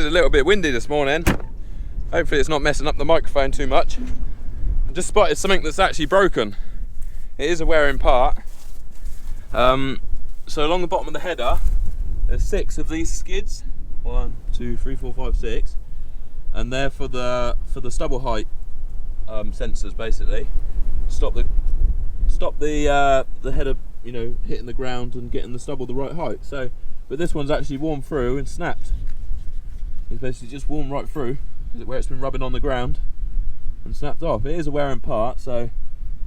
It's a little bit windy this morning. Hopefully it's not messing up the microphone too much. I just spotted something that's actually broken. It is a wearing part. So along the bottom of the header, there's 6 of these skids. 1, 2, 3, 4, 5, 6, and they're for the stubble height sensors, basically. Stop the header, you know, hitting the ground and getting the stubble the right height. So, but this one's actually worn through and snapped. It's basically just worn right through, where it's been rubbing on the ground and snapped off. It is a wearing part, so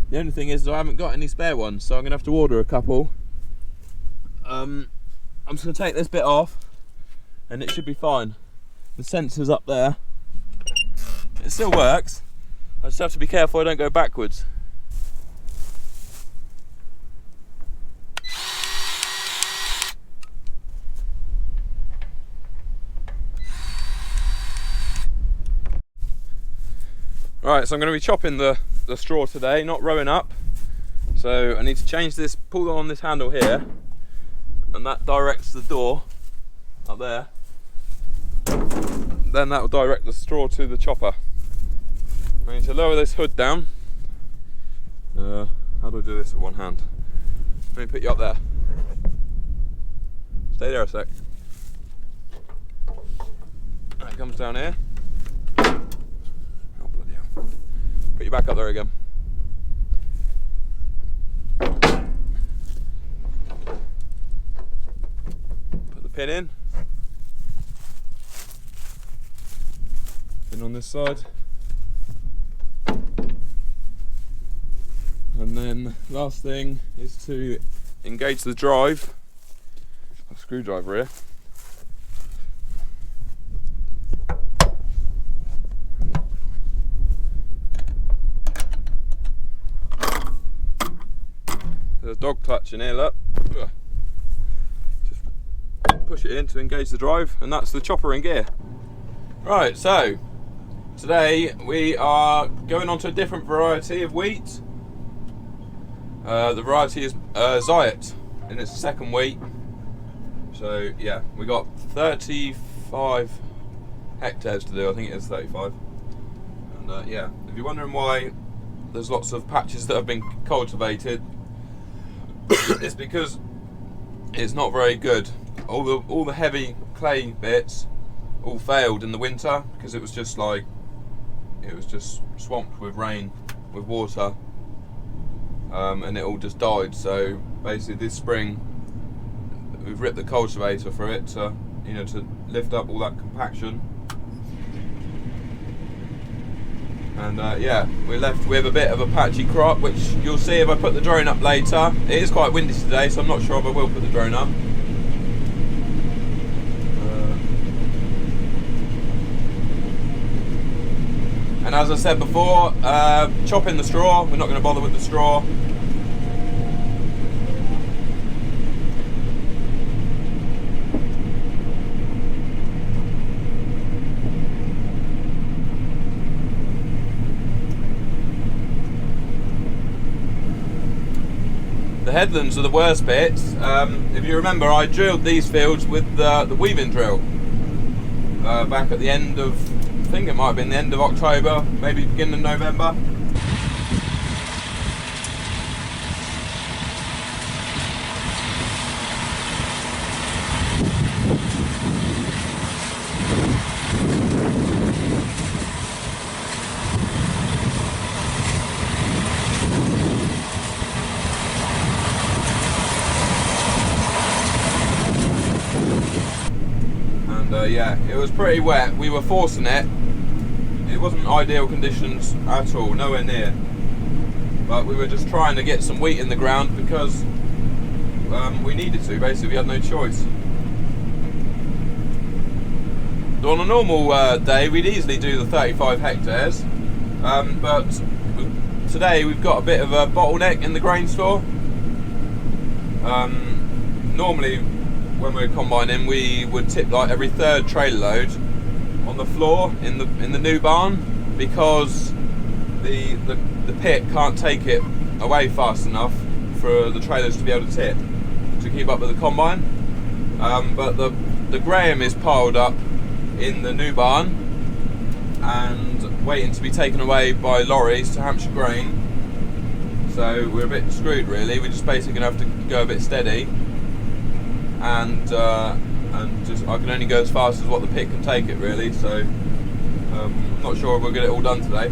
the only thing is I haven't got any spare ones, so I'm gonna have to order a couple. I'm just gonna take this bit off, and it should be fine. The sensor's up there. It still works. I just have to be careful I don't go backwards. Right, so I'm going to be chopping the straw today, not rowing up. So I need to change this, pull on this handle here, and that directs the door up there. Then that will direct the straw to the chopper. I need to lower this hood down. How do I do this with one hand? Let me put you up there. Stay there a sec. That comes down here. Put you back up there again. Put the pin in. Pin on this side. And then last thing is to engage the drive. A screwdriver here. There's a dog clutch in here, look. Just push it in to engage the drive, and that's the chopper in gear. Right, so today we are going on to a different variety of wheat. The variety is zyat, in its second wheat. So yeah, we got 35 hectares to do. I think it is 35. And yeah, if you're wondering why there's lots of patches that have been cultivated, it's because it's not very good. All the heavy clay bits all failed in the winter because it was just swamped with rain, with water, and it all just died. So basically this spring we've ripped the cultivator for it to, you know, to lift up all that compaction. And yeah, we're left with a bit of a patchy crop, which you'll see if I put the drone up later. It is quite windy today, so I'm not sure if I will put the drone up. And as I said before, chopping the straw. We're not going to bother with the straw. The headlands are the worst bits. If you remember, I drilled these fields with the weaving drill back at the end of, I think it might have been the end of October, maybe beginning of November. Yeah, it was pretty wet. We were forcing it. It wasn't ideal conditions at all, nowhere near. But we were just trying to get some wheat in the ground because we needed to. Basically, we had no choice. So on a normal day, we'd easily do the 35 hectares. But today we've got a bit of a bottleneck in the grain store. Normally, when we were combining, we would tip like every third trailer load on the floor in the new barn because the pit can't take it away fast enough for the trailers to be able to tip to keep up with the combine. But the graham is piled up in the new barn and waiting to be taken away by lorries to Hampshire Grain. So we're a bit screwed really. We're just basically going to have to go a bit steady, and just I can only go as fast as what the pit can take it really. So I'm not sure if we'll get it all done today.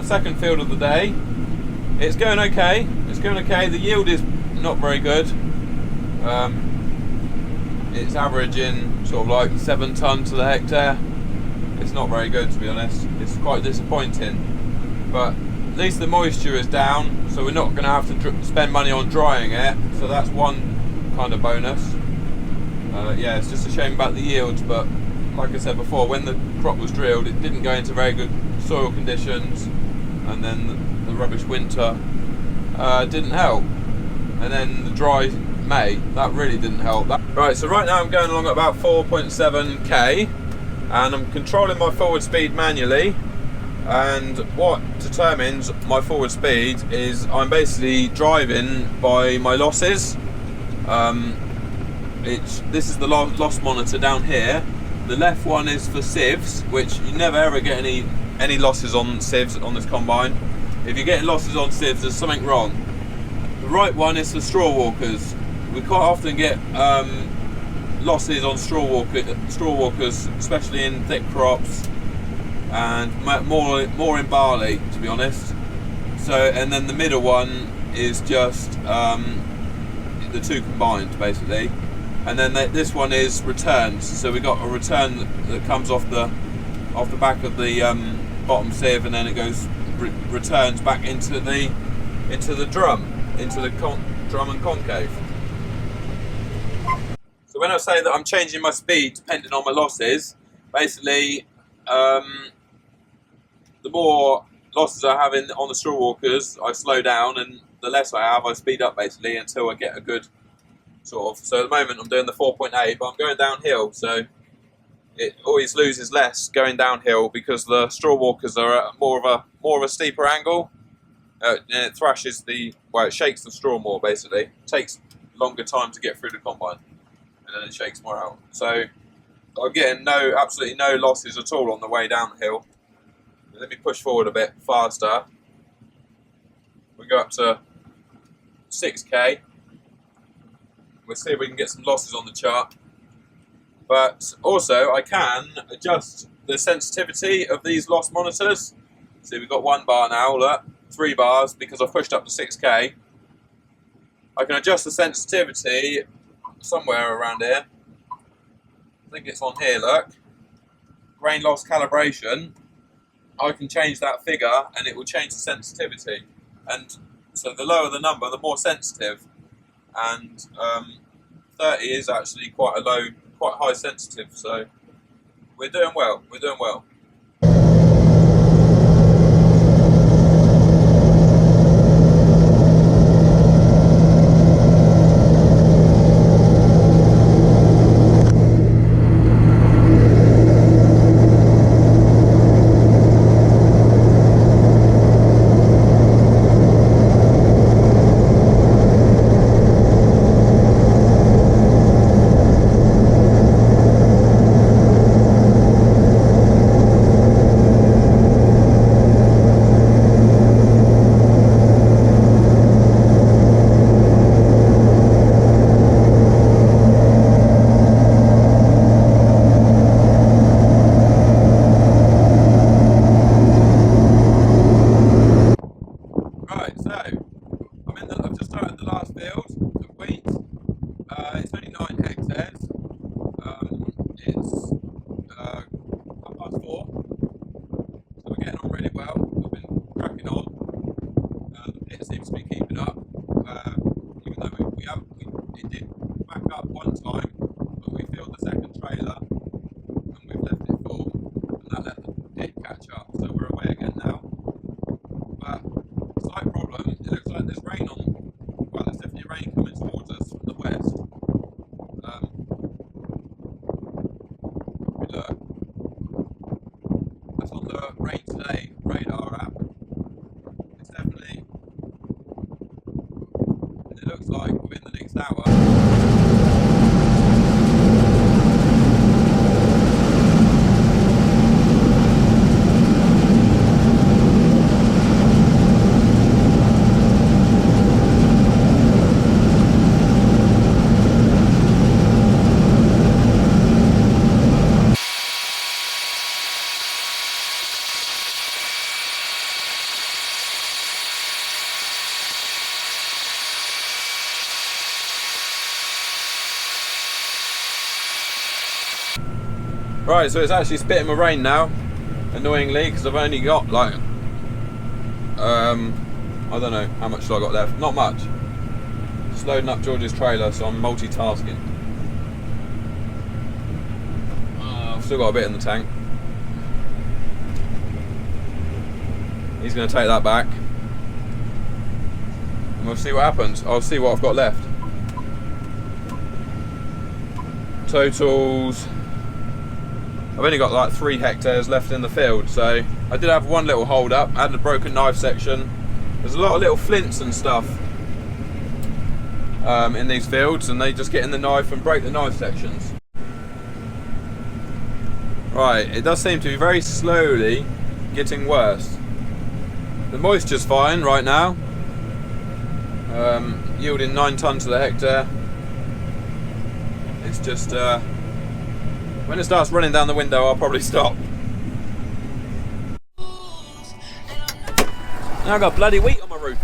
Second field of the day. It's going okay. It's going okay. The yield is not very good. It's averaging sort of like 7 tonnes to the hectare. It's not very good, to be honest. It's quite disappointing. But at least the moisture is down, so we're not going to have to spend money on drying it. So that's one kind of bonus. Yeah, it's just a shame about the yields, but like I said before, when the crop was drilled, it didn't go into very good soil conditions. And then the rubbish winter didn't help, and then the dry May, that really didn't help. Right, so right now I'm going along at about 4.7k, and I'm controlling my forward speed manually, and what determines my forward speed is I'm basically driving by my losses. This is the loss monitor down here. The left one is for sieves, which you never ever get any losses on sieves on this combine. If you're getting losses on sieves, there's something wrong. The right one is for straw walkers. We quite often get losses on straw walkers, especially in thick crops and more in barley, to be honest. So, and then the middle one is just the two combined, basically. And then this one is returns. So we got a return that comes off the back of the bottom sieve, and then it goes returns back into the drum, into the drum and concave. So when I say that I'm changing my speed depending on my losses, basically the more losses I have on the straw walkers, I slow down, and the less I have, I speed up basically until I get a good sort of. So at the moment I'm doing the 4.8, but I'm going downhill, so it always loses less going downhill because the straw walkers are at more of a steeper angle, and it thrashes it shakes the straw more basically. It takes longer time to get through the combine, and then it shakes more out. So I'm getting absolutely no losses at all on the way downhill. Let me push forward a bit faster. We go up to 6k. We'll see if we can get some losses on the chart. But also I can adjust the sensitivity of these loss monitors. See, we've got 1 bar now, look, 3 bars because I've pushed up to 6k. I can adjust the sensitivity somewhere around here. I think it's on here, look. Grain loss calibration. I can change that figure and it will change the sensitivity. And so the lower the number, the more sensitive. And 30 is actually quite high sensitive, so we're doing well. It did back up one time, but we filled the second trailer and we've left it full, and that let it catch up. Right, so it's actually spitting my rain now, annoyingly, because I've only got like, I don't know how much I got left. Not much. Just loading up George's trailer, so I'm multitasking. I've still got a bit in the tank. He's going to take that back, and we'll see what happens. I'll see what I've got left. Totals, I've only got like 3 hectares left in the field, so I did have one little hold up. I had a broken knife section. There's a lot of little flints and stuff in these fields, and they just get in the knife and break the knife sections. Right, it does seem to be very slowly getting worse. The moisture's fine right now, yielding 9 tonnes to the hectare. It's just when it starts running down the window, I'll probably stop. Now I've got bloody wheat on my roof.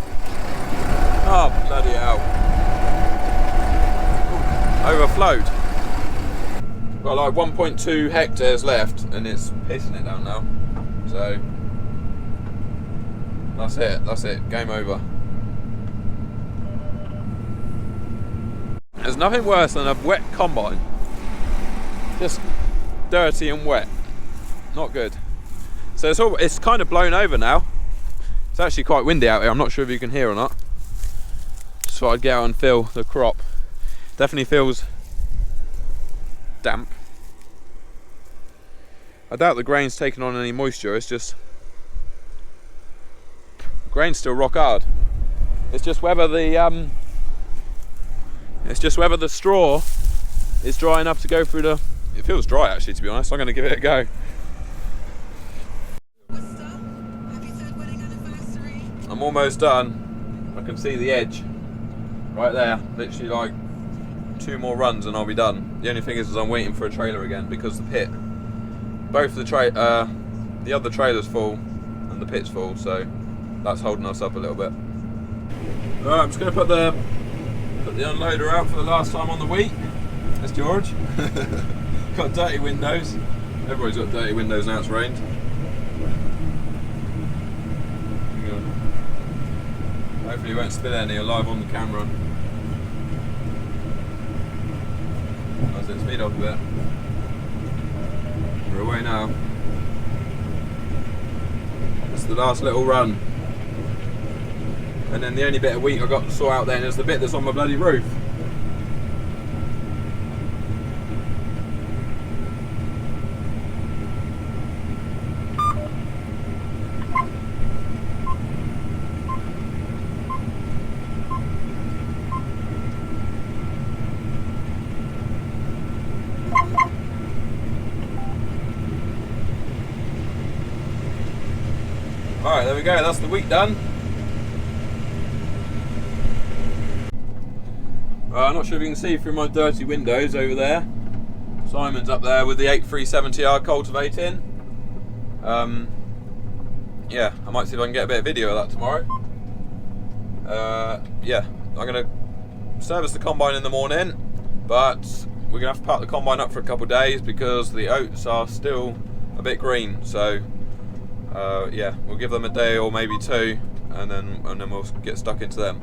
Oh bloody hell! Overflowed. Got like 1.2 hectares left, and it's pissing it down now. So that's it. That's it. Game over. There's nothing worse than a wet combine. Just dirty and wet. Not good. So it's kind of blown over now. It's actually quite windy out here. I'm not sure if you can hear or not. Just thought I'd get out and feel the crop. Definitely feels damp. I doubt the grain's taken on any moisture. It's just the grain's still rock hard. It's just whether the straw is dry enough to go through the... It feels dry actually, to be honest. I'm going to give it a go. I'm almost done. I can see the edge right there. Literally like 2 more runs and I'll be done. The only thing is I'm waiting for a trailer again because the pit, both the other trailer's full and the pit's full, so that's holding us up a little bit. Alright, I'm just going to put the unloader out for the last time on the wheat. That's George. Got dirty windows. Everybody's got dirty windows now it's rained. Hopefully you won't spill any. You're live on the camera. That's it, speed up a bit. We're away now. It's the last little run. And then the only bit of wheat I've got to sort out then is the bit that's on my bloody roof. Alright, there we go, that's the wheat done. I'm not sure if you can see through my dirty windows over there. Simon's up there with the 8370i cultivating. Yeah, I might see if I can get a bit of video of that tomorrow. Yeah, I'm going to service the combine in the morning, but we're going to have to park the combine up for a couple of days because the oats are still a bit green. So yeah, we'll give them a day or maybe 2, and then we'll get stuck into them.